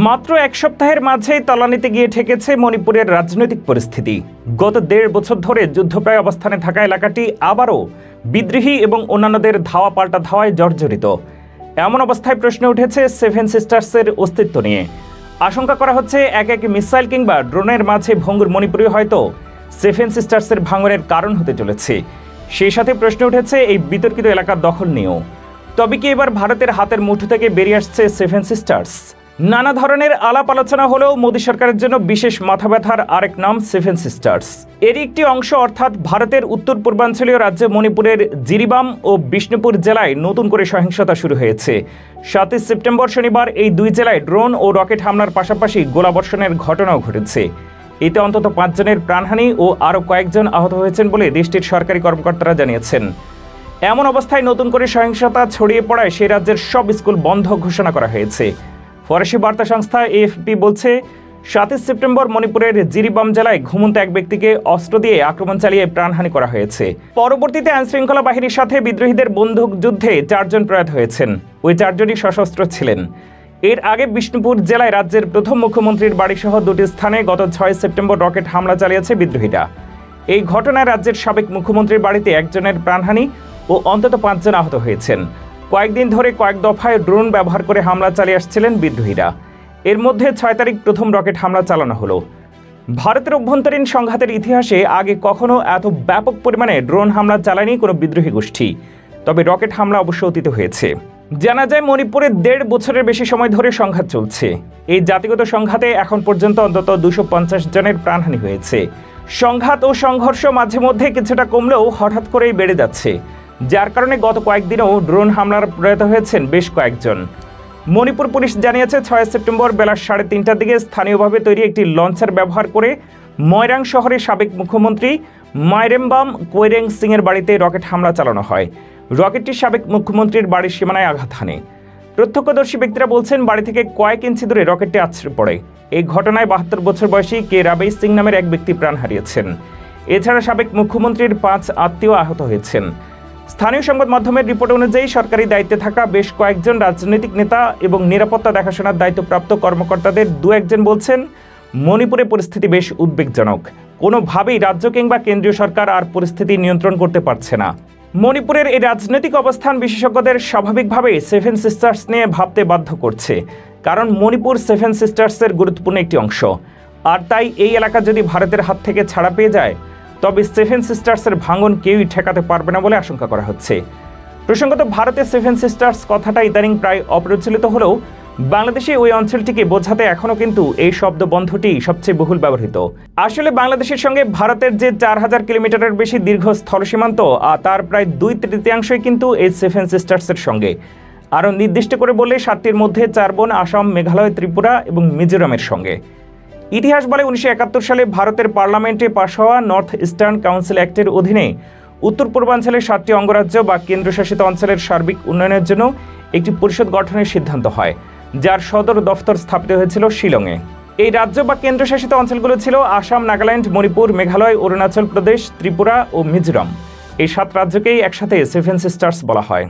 মাত্র এক সপ্তাহের মাঝেই তলানিতে গিয়ে ঠেকেছে মণিপুরের রাজনৈতিক পরিস্থিতি। গত ১.৫ বছর ধরে যুদ্ধপ্রায় অবস্থানে থাকা এলাকাটি আবারও বিদ্রোহী এবং অন্যান্যদের ধাওয়া পাল্টা ধাওয়ায় জর্জরিত। এমন অবস্থায় প্রশ্ন উঠেছে সেভেন সিস্টার্সের অস্তিত্ব নিয়ে। আশঙ্কা করা হচ্ছে এক এক মিসাইল কিংবা ড্রোনের মাঝে ভঙ্গুর মণিপুরে হয়তো সেভেন সিস্টার্সের ভাঙনের কারণ হতে চলেছে। সেই সাথে প্রশ্ন উঠেছে এই বিতর্কিত এলাকার দখল নিয়েও। তবে কি এবার ভারতের হাতের মুঠো থেকে বেরিয়ে আসছে সেভেন সিস্টার্স? নানা ধরনের আলাপ আলোচনা হলেও মোদী সরকারের জন্য বিশেষ মাথা ব্যথার আরেক নাম সেভেন সিস্টার্স। এরই একটি অংশ অর্থাৎ ভারতের উত্তর পূর্বাঞ্চলীয় রাজ্য মণিপুরের জিরিবাম ও বিষ্ণুপুর জেলায় নতুন করে সহিংসতা শুরু হয়েছে। ৭ সেপ্টেম্বর শনিবার এই দুই জেলায় ড্রোন ও রকেট হামলার পাশাপাশি গোলাবর্ষণের ঘটনাও ঘটেছে। এতে অন্তত ৫ জনের প্রাণহানি ও আরও কয়েকজন আহত হয়েছেন বলে দেশটির সরকারি কর্মকর্তারা জানিয়েছেন। এমন অবস্থায় নতুন করে সহিংসতা ছড়িয়ে পড়ায় সেই রাজ্যের সব স্কুল বন্ধ ঘোষণা করা হয়েছে। ফরাসি বার্তা সংস্থা এএফপি বলছে, ৭ সেপ্টেম্বর মণিপুরের জিরিবাম জেলায় ঘুমন্ত এক ব্যক্তিকে অস্ত্র দিয়ে আক্রমণ চালিয়ে প্রাণহানি করা হয়েছে। পরবর্তীতে আইনশৃঙ্খলা বাহিনীর সাথে বিদ্রোহীদের বন্দুক যুদ্ধে ৪ জন প্রয়াত হয়েছেন। ওই ৪ জনই সশস্ত্র ছিলেন। এর আগে বিষ্ণুপুর জেলায় রাজ্যের প্রথম মুখ্যমন্ত্রীর বাড়িসহ ২টি স্থানে গত ৬ সেপ্টেম্বর রকেট হামলা চালিয়েছে বিদ্রোহীরা। এই ঘটনায় রাজ্যের সাবেক মুখ্যমন্ত্রীর বাড়িতে একজনের প্রাণহানি ও অন্তত ৫ জন আহত হয়েছেন। কয়েকদিন ধরে কয়েক দফায় ড্রোন ব্যবহার করে হামলা চালিয়ে আসছিলেন বিদ্রোহীরা। এর মধ্যে ৬ তারিখ প্রথম রকেট হামলা চালানো হলো। ভারতের অভ্যন্তরীণ সংঘাতের ইতিহাসে আগে কখনো এত ব্যাপক পরিমাণে ড্রোন হামলা চালায়নি কোনো বিদ্রোহী গোষ্ঠী। তবে রকেট হামলা অবশ্য অতীত হয়েছে। জানা যায় মণিপুরে ১.৫ বছরের বেশি সময় ধরে সংঘাত চলছে। এই জাতিগত সংঘাতে এখন পর্যন্ত অন্তত ২৫০ জনের প্রাণহানি হয়েছে। সংঘাত ও সংঘর্ষ মাঝে মধ্যে কিছুটা কমলেও হঠাৎ করেই বেড়ে যাচ্ছে, যার কারণে গত কয়েকদিনেও ড্রোন হামলার প্রয়াত হয়েছেন বেশ কয়েকজন। মণিপুর পুলিশ জানিয়েছে ৬ সেপ্টেম্বর বেলা ৩:৩০টার দিকে স্থানীয়ভাবে তৈরি একটি লঞ্চার ব্যবহার করে ময়রাং শহরের সাবেক মুখ্যমন্ত্রী মাইরেমবাম কোয়েরেং সিংয়ের বাড়িতে রকেট হামলা চালানো হয়। রকেটটি সাবেক মুখ্যমন্ত্রীর বাড়ির সীমানায় আঘাত হানে। প্রত্যক্ষদর্শী ব্যক্তিরা বলছেন, বাড়ি থেকে কয়েক ইঞ্চি দূরে রকেটটি আছড়ে পড়ে। এই ঘটনায় ৭২ বছর বয়সী কে রাবেই সিং নামের এক ব্যক্তি প্রাণ হারিয়েছেন। এছাড়া সাবেক মুখ্যমন্ত্রীর ৫ আত্মীয় আহত হয়েছেন। স্থানীয় সংবাদ মাধ্যমের রিপোর্ট অনুযায়ী সরকারি দায়িত্বে থাকা বেশ কয়েকজন রাজনৈতিক নেতা এবং নিরাপত্তা দেখাশোনার দায়িত্বপ্রাপ্ত কর্মকর্তাদের ২-১ জন বলছেন, মণিপুরে পরিস্থিতি বেশ উদ্বেগজনক। কোনোভাবেই রাজ্য কিংবা কেন্দ্রীয় সরকার আর পরিস্থিতি নিয়ন্ত্রণ করতে পারছে না। মণিপুরের এই রাজনৈতিক অবস্থান বিশেষজ্ঞদের স্বাভাবিকভাবেই সেভেন সিস্টার্স নিয়ে ভাবতে বাধ্য করছে, কারণ মণিপুর সেভেন সিস্টার্সের গুরুত্বপূর্ণ একটি অংশ। আর তাই এই এলাকা যদি ভারতের হাত থেকে ছাড়া পেয়ে যায়, তবে সেভেন সিস্টার্সের ভাঙন কেউই ঠেকাতে পারবে না বলে আশঙ্কা করা হচ্ছে। প্রসঙ্গত, ভারতের সেভেন সিস্টার্স কথাটা ইদানিং প্রায় অপ্রচলিত হলেও বাংলাদেশে ওই অঞ্চলটিকে বোঝাতে এখনও কিন্তু এই শব্দবন্ধটি সবচেয়ে বহুল ব্যবহৃত। আসলে বাংলাদেশের সঙ্গে ভারতের যে ৪,০০০ কিলোমিটারের বেশি দীর্ঘ স্থল সীমান্ত, তার প্রায় ২/৩ কিন্তু এই সেভেন সিস্টার্সের সঙ্গে। আরও নির্দিষ্ট করে বললে ৭টির মধ্যে ৪ বোন আসাম, মেঘালয়, ত্রিপুরা এবং মিজোরামের সঙ্গে। ইতিহাস বলে ১৯৭১ সালে ভারতের পার্লামেন্টে পাশ হওয়া নর্থ ইস্টার্ন কাউন্সিল অ্যাক্টের অধীনে উত্তর পূর্বাঞ্চলের ৭টি অঙ্গরাজ্য বা কেন্দ্রশাসিত অঞ্চলের সার্বিক উন্নয়নের জন্য একটি পরিষদ গঠনের সিদ্ধান্ত হয়, যার সদর দফতর স্থাপিত হয়েছিল শিলংয়ে। এই রাজ্য বা কেন্দ্রশাসিত অঞ্চলগুলো ছিল আসাম, নাগাল্যান্ড, মণিপুর, মেঘালয়, অরুণাচল প্রদেশ, ত্রিপুরা ও মিজোরাম। এই ৭ রাজ্যকেই একসাথে সেভেন সিস্টার্স বলা হয়।